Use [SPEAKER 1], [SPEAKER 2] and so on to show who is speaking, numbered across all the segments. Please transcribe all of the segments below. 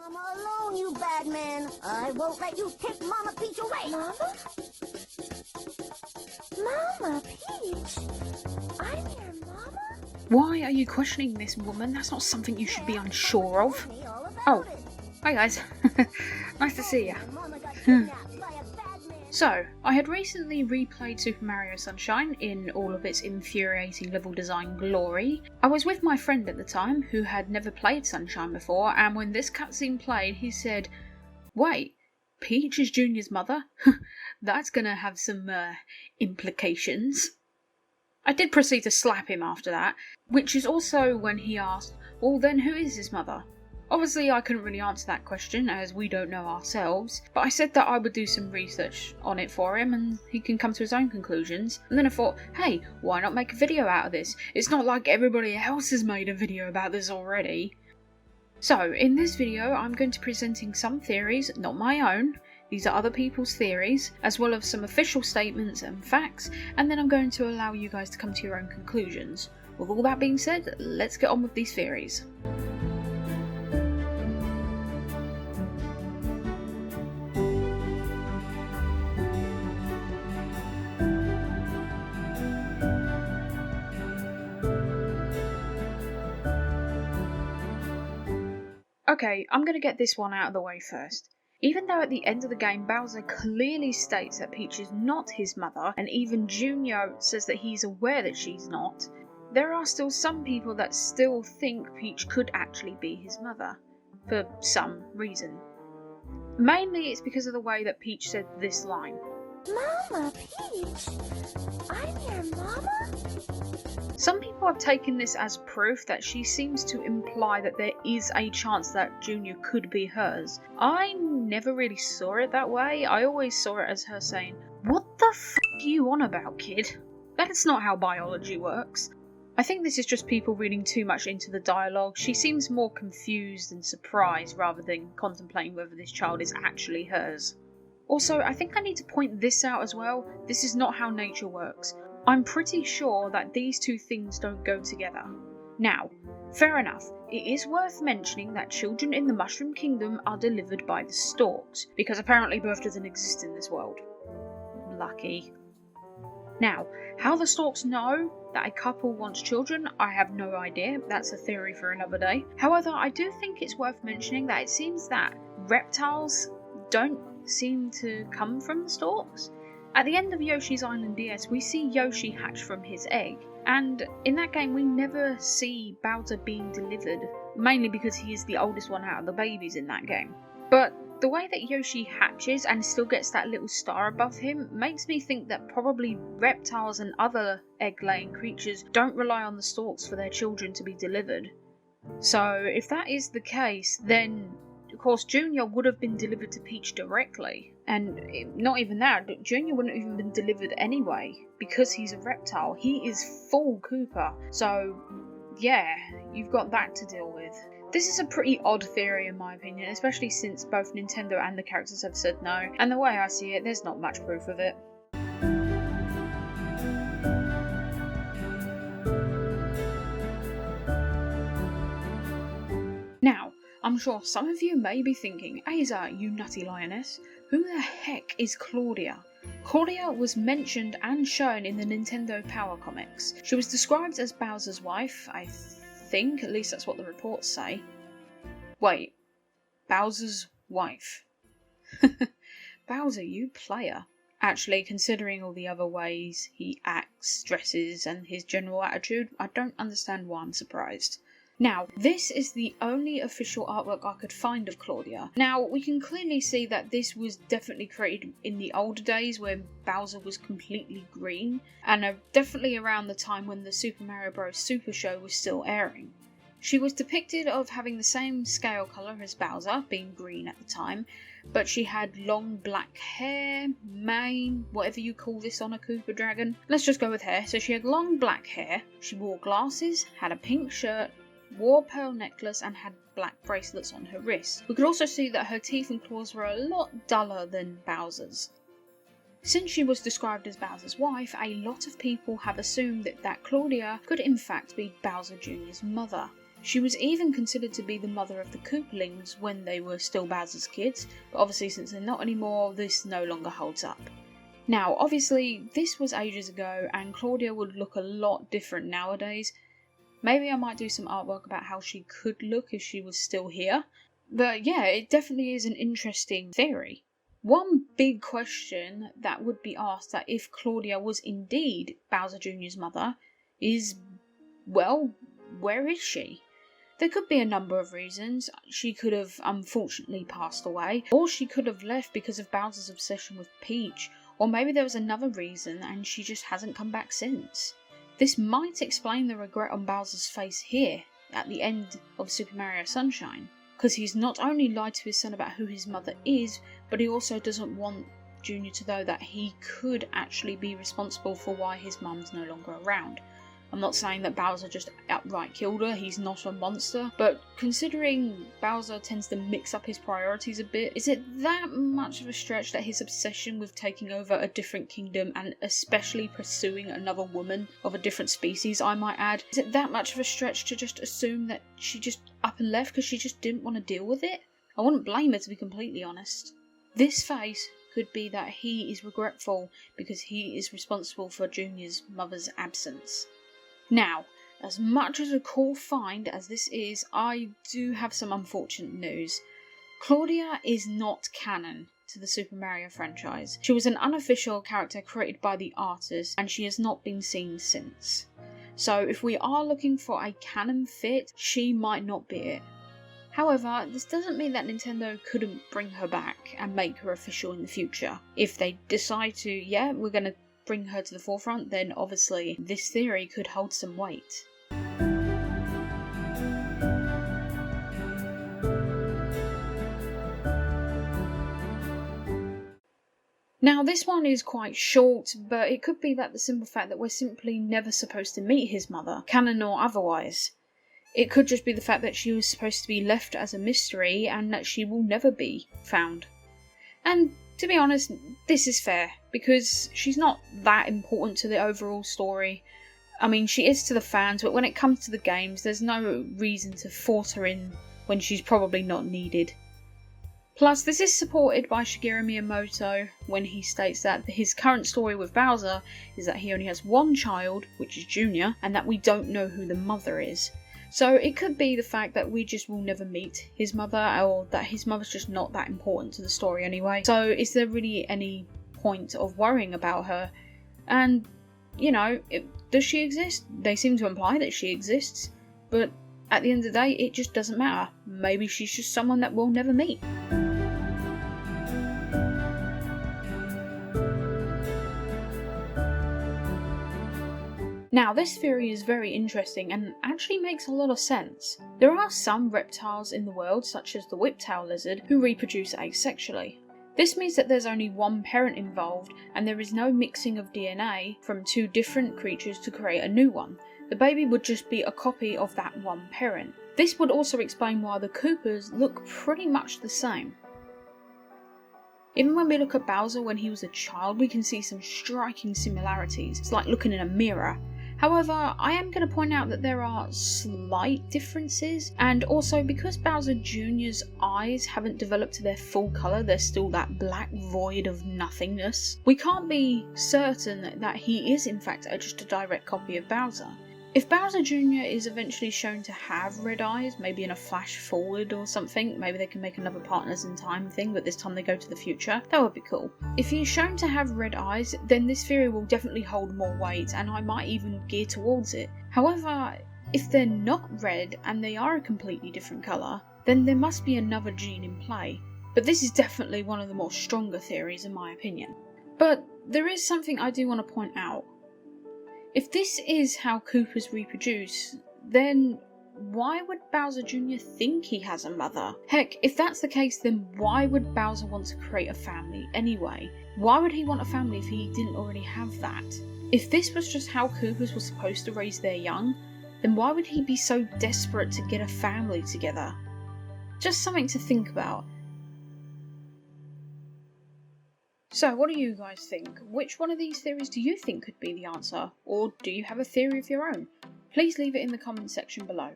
[SPEAKER 1] Mama alone, you bad man. I won't let you take Mama Peach away.
[SPEAKER 2] Mama? Mama Peach? I'm your mama?
[SPEAKER 3] Why are you questioning this woman? That's not something you should be unsure of. Oh, hi guys. Nice to see ya. So, I had recently replayed Super Mario Sunshine in all of its infuriating level design glory. I was with my friend at the time, who had never played Sunshine before, and when this cutscene played, he said, "Wait, Peach is Junior's mother? That's gonna have some, implications." I did proceed to slap him after that, which is also when he asked, "Well then who is his mother?" Obviously I couldn't really answer that question as we don't know ourselves, but I said that I would do some research on it for him and he can come to his own conclusions. And then I thought, hey, why not make a video out of this? It's not like everybody else has made a video about this already. So in this video I'm going to be presenting some theories, not my own. These are other people's theories, as well as some official statements and facts, and then I'm going to allow you guys to come to your own conclusions. With all that being said, let's get on with these theories. Okay, I'm going to get this one out of the way first. Even though at the end of the game Bowser clearly states that Peach is not his mother, and even Junior says that he's aware that she's not, there are still some people that still think Peach could actually be his mother, for some reason. Mainly it's because of the way that Peach said this line.
[SPEAKER 2] Mama Peach? I'm your mama?
[SPEAKER 3] Some people have taken this as proof that she seems to imply that there is a chance that Junior could be hers. I never really saw it that way. I always saw it as her saying, "What the f*** are you on about, kid? That's not how biology works." I think this is just people reading too much into the dialogue. She seems more confused and surprised rather than contemplating whether this child is actually hers. Also, I think I need to point this out as well. This is not how nature works. I'm pretty sure that these two things don't go together. Now, fair enough, it is worth mentioning that children in the Mushroom Kingdom are delivered by the storks, because apparently birth doesn't exist in this world. Lucky. Now, how the storks know that a couple wants children, I have no idea. That's a theory for another day. However, I do think it's worth mentioning that it seems that reptiles don't seem to come from the storks. At the end of Yoshi's Island DS, we see Yoshi hatch from his egg, and in that game we never see Bowser being delivered, mainly because he is the oldest one out of the babies in that game. But the way that Yoshi hatches and still gets that little star above him makes me think that probably reptiles and other egg-laying creatures don't rely on the storks for their children to be delivered. So if that is the case, then of course Junior would have been delivered to Peach directly. And not even that, Junior wouldn't have even been delivered anyway, because he's a reptile. He is full Koopa. So yeah, you've got that to deal with. This is a pretty odd theory in my opinion, especially since both Nintendo and the characters have said no, and the way I see it, there's not much proof of it. Now, I'm sure some of you may be thinking, Aza, you nutty lioness, who the heck is Claudia? Claudia was mentioned and shown in the Nintendo Power comics. She was described as Bowser's wife, I think, at least that's what the reports say. Wait, Bowser's wife? Bowser, you player. Actually, considering all the other ways he acts, dresses, and his general attitude, I don't understand why I'm surprised. Now, this is the only official artwork I could find of Claudia. Now, we can clearly see that this was definitely created in the older days when Bowser was completely green, and definitely around the time when the Super Mario Bros. Super Show was still airing. She was depicted of having the same scale colour as Bowser, being green at the time, but she had long black hair, mane, whatever you call this on a Koopa Dragon. Let's just go with hair. So she had long black hair, she wore glasses, had a pink shirt, wore a pearl necklace and had black bracelets on her wrists. We could also see that her teeth and claws were a lot duller than Bowser's. Since she was described as Bowser's wife, a lot of people have assumed that Claudia could in fact be Bowser Jr.'s mother. She was even considered to be the mother of the Cooperlings when they were still Bowser's kids, but obviously since they're not anymore, this no longer holds up. Now, obviously, this was ages ago, and Claudia would look a lot different nowadays. Maybe I might do some artwork about how she could look if she was still here. But yeah, it definitely is an interesting theory. One big question that would be asked that if Claudia was indeed Bowser Jr.'s mother is, well, where is she? There could be a number of reasons. She could have unfortunately passed away, or she could have left because of Bowser's obsession with Peach, or maybe there was another reason and she just hasn't come back since. This might explain the regret on Bowser's face here, at the end of Super Mario Sunshine, because he's not only lied to his son about who his mother is, but he also doesn't want Junior to know that he could actually be responsible for why his mum's no longer around. I'm not saying that Bowser just outright killed her, he's not a monster, but considering Bowser tends to mix up his priorities a bit, is it that much of a stretch that his obsession with taking over a different kingdom and especially pursuing another woman of a different species, I might add, is it that much of a stretch to just assume that she just up and left because she just didn't want to deal with it? I wouldn't blame her, to be completely honest. This face could be that he is regretful because he is responsible for Junior's mother's absence. Now, as much as a cool find as this is, I do have some unfortunate news. Claudia is not canon to the Super Mario franchise. She was an unofficial character created by the artist, and she has not been seen since. So if we are looking for a canon fit, she might not be it. However, this doesn't mean that Nintendo couldn't bring her back and make her official in the future. If they decide to, yeah, we're going to bring her to the forefront, then obviously this theory could hold some weight. Now this one is quite short, but it could be that the simple fact that we're simply never supposed to meet his mother, canon or otherwise. It could just be the fact that she was supposed to be left as a mystery and that she will never be found. And to be honest, this is fair, because she's not that important to the overall story. I mean, she is to the fans, but when it comes to the games, there's no reason to force her in when she's probably not needed. Plus, this is supported by Shigeru Miyamoto when he states that his current story with Bowser is that he only has one child, which is Junior, and that we don't know who the mother is. So it could be the fact that we just will never meet his mother, or that his mother's just not that important to the story anyway. So is there really any point of worrying about her? And, you know, does she exist? They seem to imply that she exists, but at the end of the day, it just doesn't matter. Maybe she's just someone that we'll never meet. Now, this theory is very interesting and actually makes a lot of sense. There are some reptiles in the world, such as the whiptail lizard, who reproduce asexually. This means that there's only one parent involved and there is no mixing of DNA from two different creatures to create a new one. The baby would just be a copy of that one parent. This would also explain why the Koopas look pretty much the same. Even when we look at Bowser when he was a child, we can see some striking similarities. It's like looking in a mirror. However, I am going to point out that there are slight differences, and also because Bowser Jr.'s eyes haven't developed to their full colour, they're still that black void of nothingness, we can't be certain that he is in fact just a direct copy of Bowser. If Bowser Jr. is eventually shown to have red eyes, maybe in a flash forward or something, maybe they can make another Partners in Time thing, but this time they go to the future, that would be cool. If he's shown to have red eyes, then this theory will definitely hold more weight, and I might even gear towards it. However, if they're not red and they are a completely different colour, then there must be another gene in play. But this is definitely one of the more stronger theories in my opinion. But there is something I do want to point out. If this is how Koopas reproduce, then why would Bowser Jr. think he has a mother? Heck, if that's the case, then why would Bowser want to create a family anyway? Why would he want a family if he didn't already have that? If this was just how Koopas were supposed to raise their young, then why would he be so desperate to get a family together? Just something to think about. So, what do you guys think? Which one of these theories do you think could be the answer? Or do you have a theory of your own? Please leave it in the comment section below.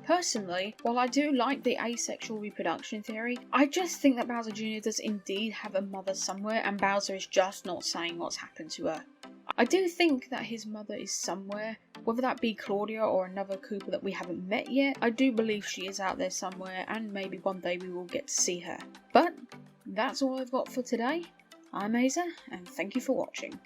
[SPEAKER 3] Personally, while I do like the asexual reproduction theory, I just think that Bowser Jr. does indeed have a mother somewhere and Bowser is just not saying what's happened to her. I do think that his mother is somewhere, whether that be Claudia or another Koopa that we haven't met yet. I do believe she is out there somewhere and maybe one day we will get to see her. But that's all I've got for today. I'm Aza and thank you for watching.